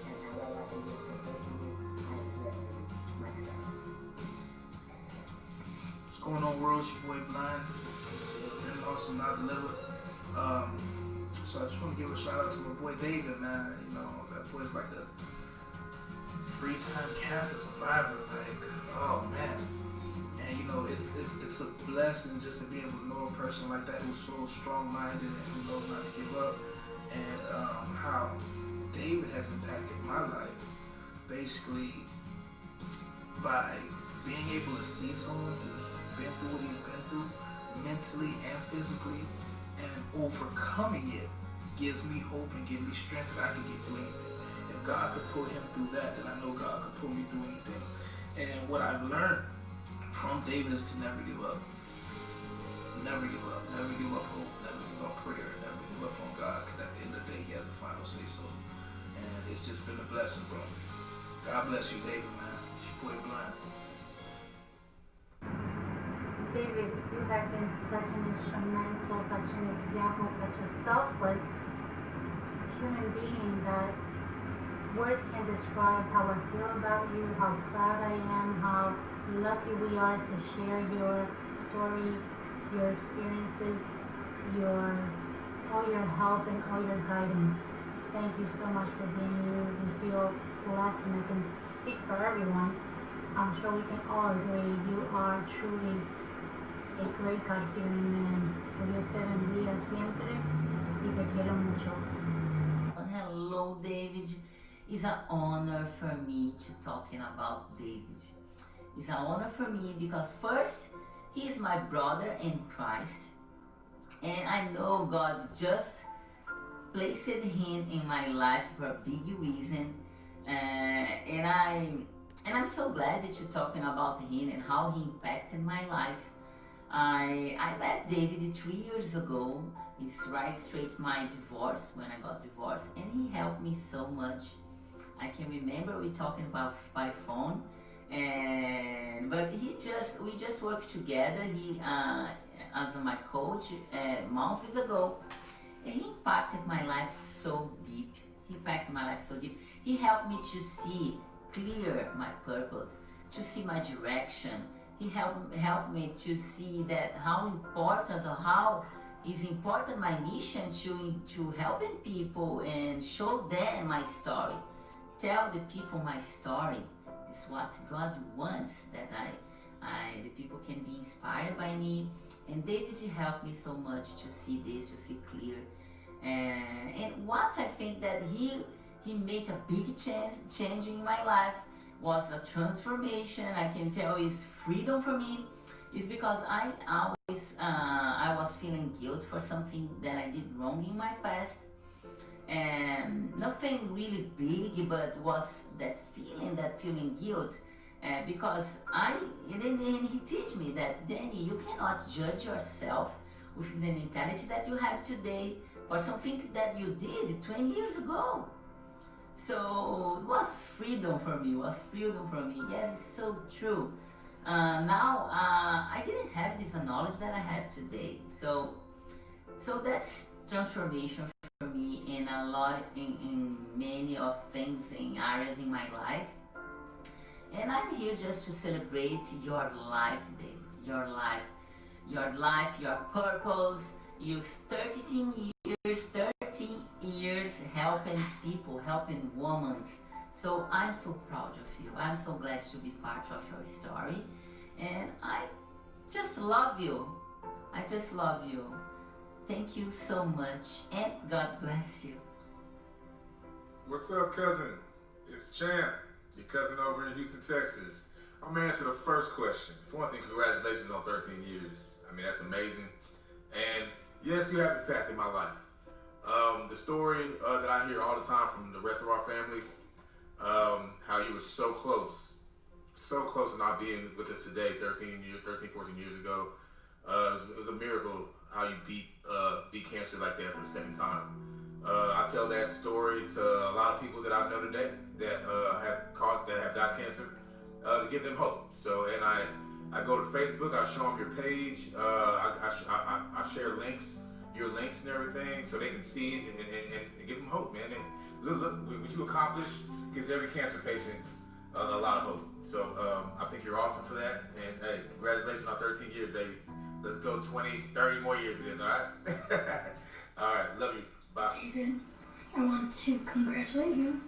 and however I can be of support to you, I am here for you. Much love. What's going on, world? It's your boy Blind. Been lost and not delivered. So I just want to give a shout out to my boy David, man. You know, that boy's like a 3-time cancer survivor. Like, oh man. And you know, it's a blessing just to be able to know a person like that who's so strong-minded and who knows not to give up. And how David has impacted my life, basically by being able to see someone who's been through what he's been through, mentally and physically, and overcoming it gives me hope and gives me strength that I can get through anything. If God could pull him through that, then I know God could pull me through anything. And what I've learned from David is to never give up. Never give up. Never give up hope. Never give up prayer. Never give up on God, because at the end of the day, he has the final say so. And it's just been a blessing, bro. God bless you, David, man. It's your boy Blind. David, you have been such an instrumental, such an example, such a selfless human being that words can't describe how I feel about you, how proud I am, how lucky we are to share your story, your experiences, all your help and all your guidance. Thank you so much for being you. We feel blessed, and I can speak for everyone. I'm sure we can all agree you are truly a great God-fearing man. Que Dios te bendiga siempre y te quiero mucho. Hello, David. It's an honor for me to talking about David. It's an honor for me because first, he is my brother in Christ, and I know God just placed him in my life for a big reason, and I'm so glad that you're talking about him and how he impacted my life. I met David 3 years ago. It's right straight my divorce, when I got divorced, and he helped me so much. I can remember we talking about by phone, but we just worked together. He as my coach months ago, and he impacted my life so deep. He helped me to see clear my purpose, to see my direction. He helped me to see that how is important my mission to helping people and show them my story. Tell the people my story. It's what God wants, that the people can be inspired by me. And David helped me so much to see this, to see clear. And what I think that he make a big change in my life was a transformation. I can tell is freedom for me. Is because I was feeling guilt for something that I did wrong in my past. And nothing really big, but was that feeling guilt, because then he teach me that, Danny, you cannot judge yourself with the mentality that you have today for something that you did 20 years ago. So it was freedom for me, Yes, it's so true. Now, I didn't have this knowledge that I have today. So that's transformation for me in a lot, in many of things, in areas in my life. And I'm here just to celebrate your life, David, your life, your purpose. You 13 years helping people, helping women. So I'm so proud of you. I'm so glad to be part of your story. And I just love you. Thank you so much, and God bless you. What's up, cousin? It's Champ, your cousin over in Houston, Texas. I'm gonna answer the first question. For one thing, congratulations on 13 years. I mean, that's amazing. And Yes, you have impacted my life. The story that I hear all the time from the rest of our family, how you were so close to not being with us today, 14 years ago. It was a miracle how you beat cancer like that for the second time. I tell that story to a lot of people that I know today that have got cancer, to give them hope. So, and I go to Facebook, I show them your page, I share links, your links and everything, so they can see it and give them hope, man. And look, what you accomplished gives every cancer patient a lot of hope. So I think you're awesome for that. And hey, congratulations on 13 years, baby. Let's go 20, 30 more years it is, all right? All right, love you. Bye. David, I want to congratulate you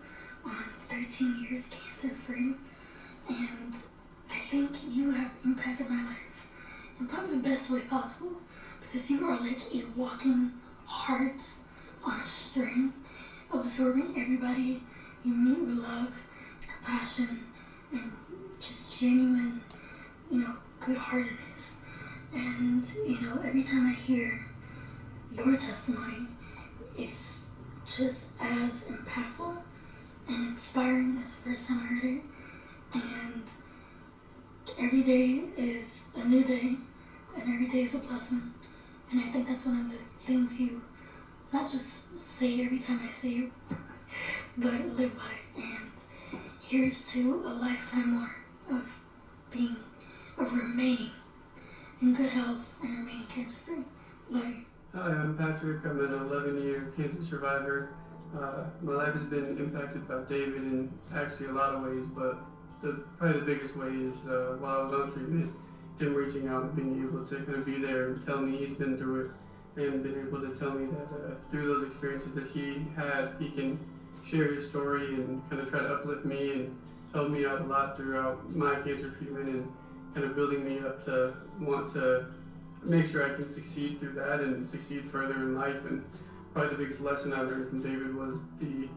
on 13 years cancer-free. And I think you have impacted my life in probably the best way possible, because you are like a walking heart on a string, absorbing everybody you meet with love, compassion, and just genuine, good-heartedness. And, every time I hear your testimony, it's just as impactful and inspiring as the first time I heard it. And every day is a new day, and every day is a blessing. And I think that's one of the things you not just say every time I say it, but live by. And here's to a lifetime more of remaining in good health and remaining cancer-free. Love you. Hi, I'm Patrick. I'm an 11-year cancer survivor. My life has been impacted by David in actually a lot of ways, but probably the biggest way is while I was on treatment, him reaching out and being able to kind of be there and tell me he's been through it, and been able to tell me that through those experiences that he had, he can share his story and kind of try to uplift me and help me out a lot throughout my cancer treatment, and kind of building me up to want to make sure I can succeed through that and succeed further in life. And probably the biggest lesson I learned from David was the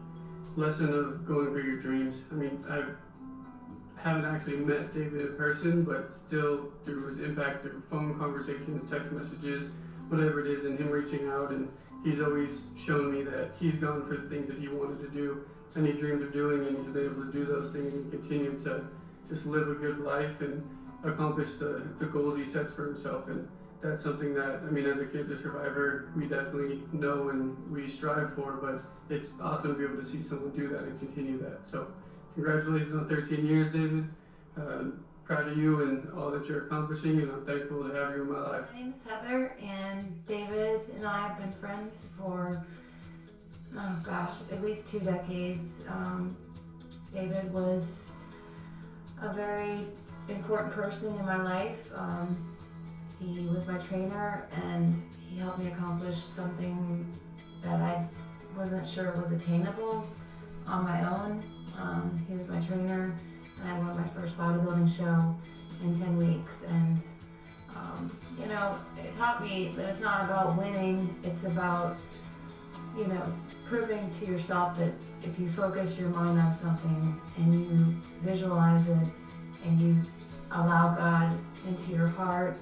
lesson of going for your dreams. I mean, I haven't actually met David in person, but still through his impact, through phone conversations, text messages, whatever it is, and him reaching out, and he's always shown me that he's gone for the things that he wanted to do and he dreamed of doing, and he's been able to do those things and continue to just live a good life and accomplish the goals he sets for himself. And that's something that, I mean, as a cancer survivor, we definitely know and we strive for, but it's awesome to be able to see someone do that and continue that. So congratulations on 13 years, David. Proud of you and all that you're accomplishing, and I'm thankful to have you in my life. My name is Heather, and David and I have been friends for, at least 2 decades. David was a very important person in my life. He was my trainer, and he helped me accomplish something that I wasn't sure was attainable on my own. He was my trainer, and I won my first bodybuilding show in 10 weeks. And, it taught me that it's not about winning, it's about, proving to yourself that if you focus your mind on something and you visualize it and you allow God into your heart,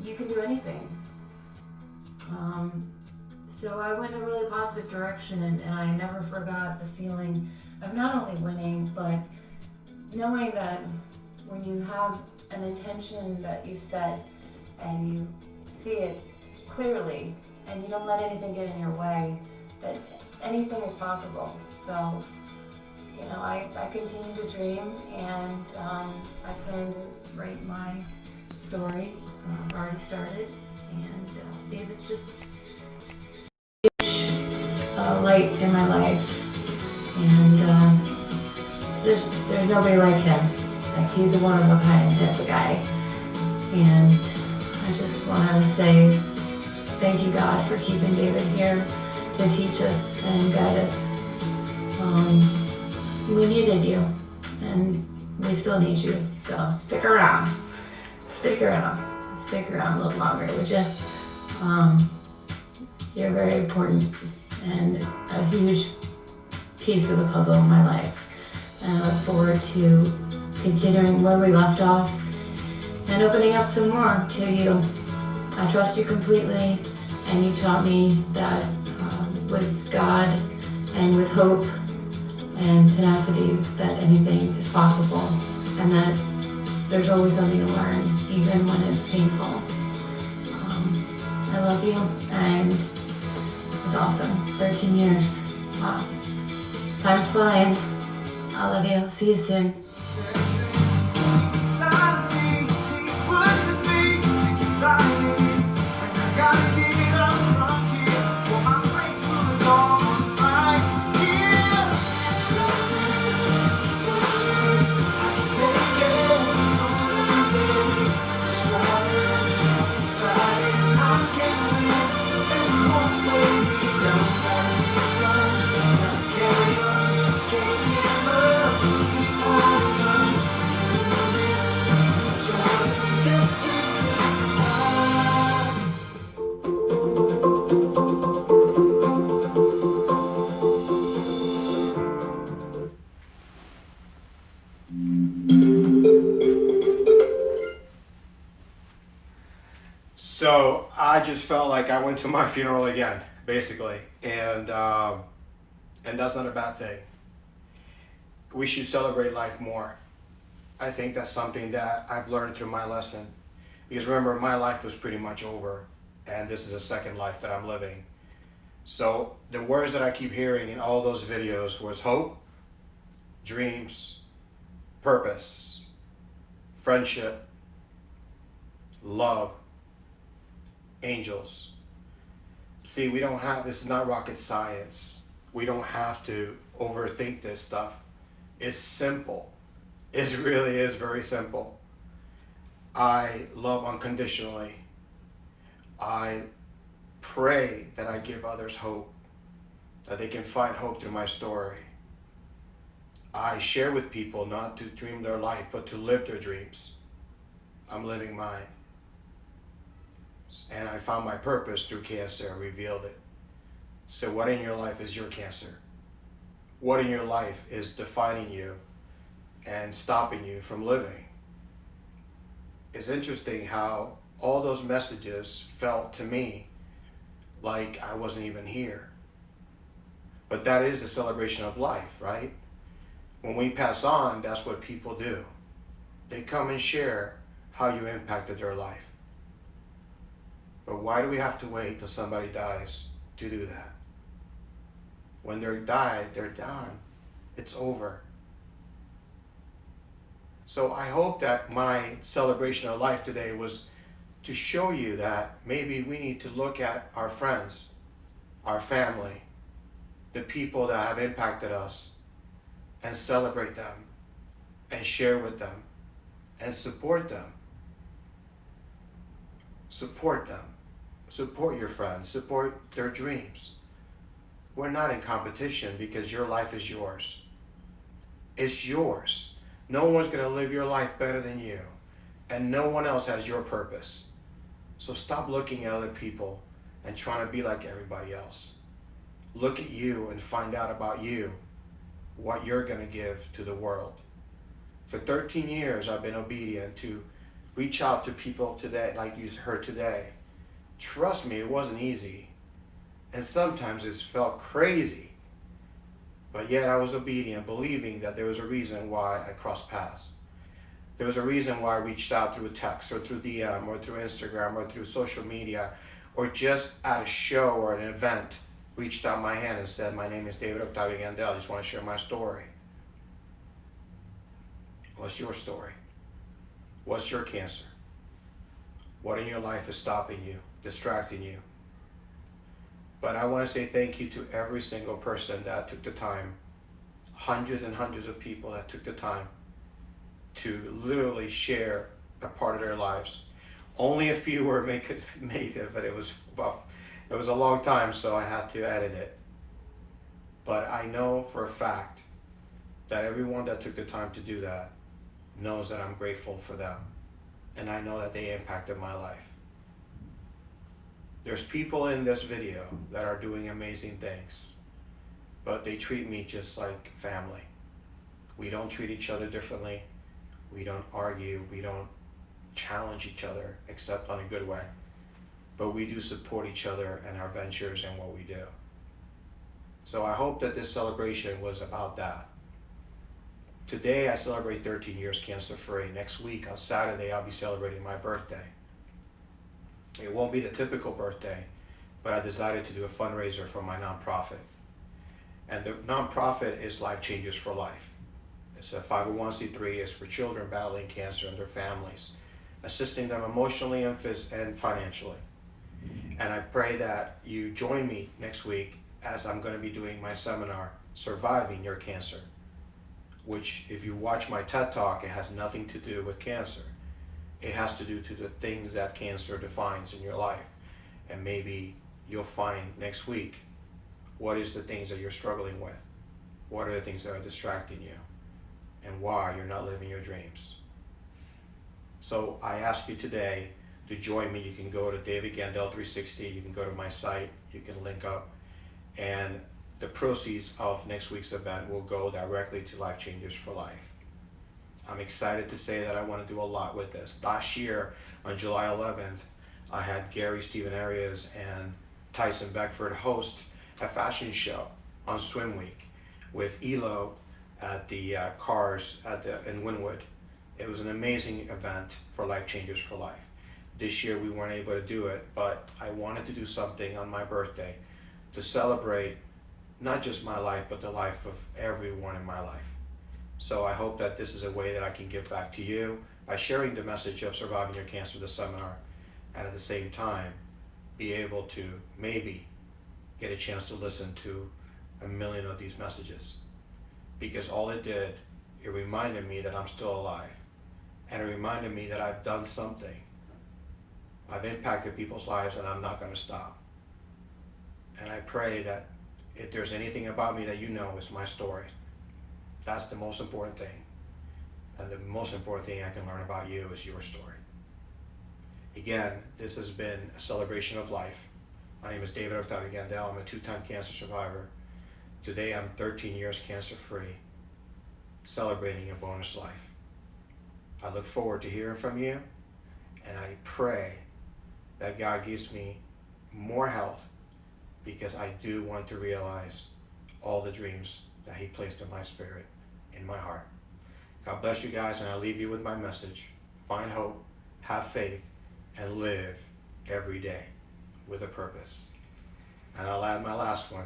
you can do anything. So I went in a really positive direction, and I never forgot the feeling of not only winning, but knowing that when you have an intention that you set and you see it clearly and you don't let anything get in your way, that anything is possible. So, I continue to dream, and I plan to write my story. I've already started, and David's just a huge light in my life, and there's nobody like him. Like, he's a one-of-a-kind type of guy, and I just want to say thank you, God, for keeping David here to teach us and guide us. We needed you, and we still need you, so stick around. Stick around a little longer, would you? You're very important and a huge piece of the puzzle in my life. And I look forward to continuing where we left off and opening up some more to you. I trust you completely, and you taught me that with God and with hope and tenacity that anything is possible, and that there's always something to learn, even when it's painful. I love you, and it's awesome. 13 years. Wow. Time's flying. I love you. See you soon. So I just felt like I went to my funeral again, basically, and that's not a bad thing. We should celebrate life more. I think that's something that I've learned through my lesson, because remember, my life was pretty much over, and this is a second life that I'm living. So the words that I keep hearing in all those videos was hope, dreams, purpose, friendship, love, angels. See, we don't have, this is not rocket science. We don't have to overthink this stuff. It's simple. It really is very simple. I love unconditionally. I pray that I give others hope, that they can find hope through my story. I share with people not to dream their life, but to live their dreams. I'm living mine. And I found my purpose through cancer, revealed it. So what in your life is your cancer? What in your life is defining you and stopping you from living? It's interesting how all those messages felt to me like I wasn't even here. But that is a celebration of life, right? When we pass on, that's what people do. They come and share how you impacted their life. But why do we have to wait till somebody dies to do that? When they're died, they're done. It's over. So I hope that my celebration of life today was to show you that maybe we need to look at our friends, our family, the people that have impacted us, and celebrate them, and share with them, and support them. Support them. Support your friends. Support their dreams. We're not in competition because your life is yours. It's yours. No one's going to live your life better than you, and no one else has your purpose. So stop looking at other people and trying to be like everybody else. Look at you and find out about you, what you're going to give to the world. For 13 years, I've been obedient to reach out to people today, like you heard today. Trust me, it wasn't easy. And sometimes it felt crazy. But yet I was obedient, believing that there was a reason why I crossed paths. There was a reason why I reached out through a text or through DM or through Instagram or through social media, or just at a show or an event, reached out my hand and said, my name is David Octavio Gandell. I just want to share my story. What's your story? What's your cancer? What in your life is stopping you, distracting you? But I want to say thank you to every single person that took the time, hundreds and hundreds of people that took the time to literally share a part of their lives. Only a few were made it, but it was a long time, so I had to edit it. But I know for a fact that everyone that took the time to do that knows that I'm grateful for them. And I know that they impacted my life. There's people in this video that are doing amazing things, but they treat me just like family. We don't treat each other differently. We don't argue. We don't challenge each other, except on a good way. but we do support each other and our ventures and what we do. So I hope that this celebration was about that. Today I celebrate 13 years cancer-free. Next week on Saturday I'll be celebrating my birthday. It won't be the typical birthday, but I decided to do a fundraiser for my nonprofit. And the nonprofit is Life Changers for Life. It's a 501c3. It's for children battling cancer and their families, assisting them emotionally and financially. And I pray that you join me next week as I'm going to be doing my seminar, Surviving Your Cancer, which if you watch my TED Talk, it has nothing to do with cancer. It has to do to the things that cancer defines in your life. And maybe you'll find next week what is the things that you're struggling with, what are the things that are distracting you, and why you're not living your dreams. So I ask you today to join me. You can go to David Gandell 360, you can go to my site, you can link up, and the proceeds of next week's event will go directly to Life Changers for Life. I'm excited to say that I want to do a lot with this. Last year, on July 11th, I had Gary Stephen Arias and Tyson Beckford host a fashion show on Swim Week with ELO at the Cars in Wynwood. It was an amazing event for Life Changers for Life. This year we weren't able to do it, but I wanted to do something on my birthday to celebrate not just my life, but the life of everyone in my life. So I hope that this is a way that I can give back to you by sharing the message of Surviving Your Cancer, the seminar, and at the same time be able to maybe get a chance to listen to 1 million of these messages. Because all it did, it reminded me that I'm still alive. And it reminded me that I've done something. I've impacted people's lives and I'm not going to stop. And I pray that if there's anything about me that you know, it's my story. That's the most important thing. And the most important thing I can learn about you is your story. Again, this has been a celebration of life. My name is David Octavio Gandell. I'm a 2-time cancer survivor. Today I'm 13 years cancer-free, celebrating a bonus life. I look forward to hearing from you, and I pray that God gives me more health, because I do want to realize all the dreams that He placed in my spirit, in my heart. God bless you guys, and I'll leave you with my message. Find hope, have faith, and live every day with a purpose. And I'll add my last one: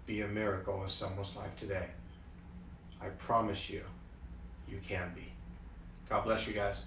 be a miracle in someone's life today. I promise you, you can be. God bless you guys.